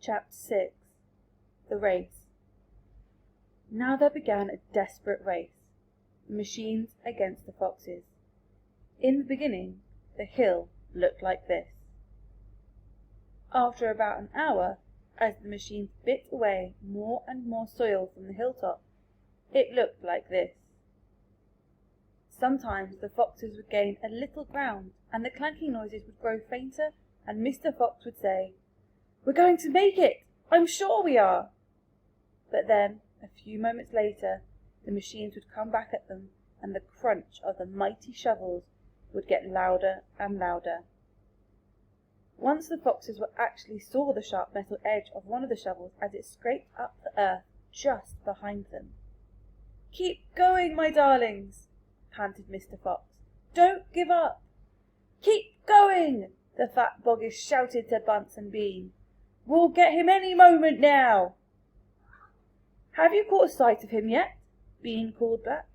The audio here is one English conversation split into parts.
Chapter 6. The Race. Now there began a desperate race, the machines against the foxes. In the beginning, the hill looked like this. After about an hour, as the machines bit away more and more soil from the hilltop, it looked like this. Sometimes the foxes would gain a little ground, and the clanking noises would grow fainter, and Mr. Fox would say, "We're going to make it! I'm sure we are!" But then, a few moments later, the machines would come back at them, and the crunch of the mighty shovels would get louder and louder. Once the foxes actually saw the sharp metal edge of one of the shovels as it scraped up the earth just behind them. "Keep going, my darlings," panted Mr. Fox. "Don't give up." "Keep going," the fat Boggis shouted to Bunce and Bean. "We'll get him any moment now." "Have you caught sight of him yet?" Bean called back.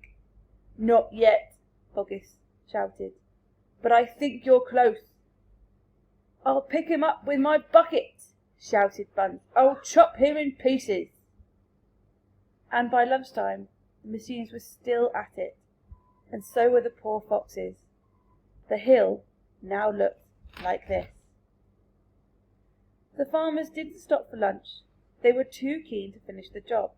"Not yet," Boggis shouted, "but I think you're close." "I'll pick him up with my bucket," shouted Bunce. "I'll chop him in pieces." And by lunchtime the machines were still at it, and so were the poor foxes. The hill now looked like this. The farmers didn't stop for lunch. They were too keen to finish the job.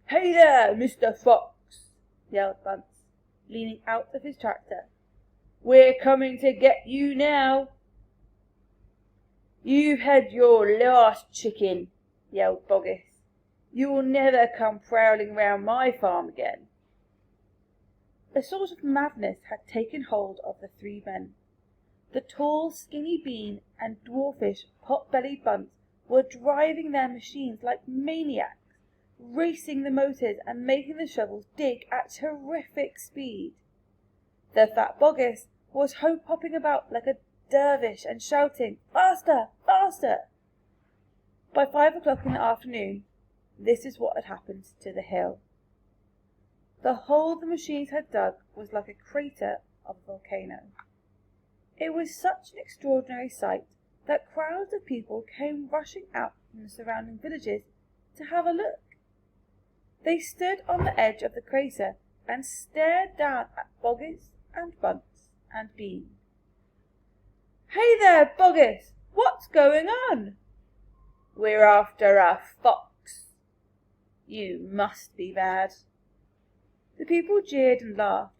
"Hey there, Mr. Fox!" yelled Bunce, leaning out of his tractor. "We're coming to get you now." "You've had your last chicken," yelled Boggis. "You'll never come prowling round my farm again." A sort of madness had taken hold of the three men. The tall, skinny Bean and dwarfish, pot-bellied Bunce were driving their machines like maniacs, racing the motors and making the shovels dig at terrific speed. The fat Boggis was hopping about like a dervish and shouting, "Faster, faster!" By 5 o'clock in the afternoon, this is what had happened to the hill. The hole the machines had dug was like a crater of a volcano. It was such an extraordinary sight that crowds of people came rushing out from the surrounding villages to have a look. They stood on the edge of the crater and stared down at Boggis and Bunce and Bean. "Hey there, Boggis! What's going on?" "We're after a fox." "You must be mad." The people jeered and laughed,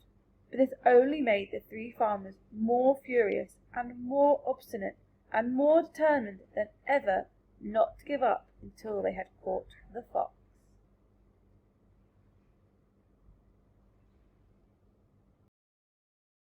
but this only made the three farmers more furious and more obstinate and more determined than ever not to give up until they had caught the fox.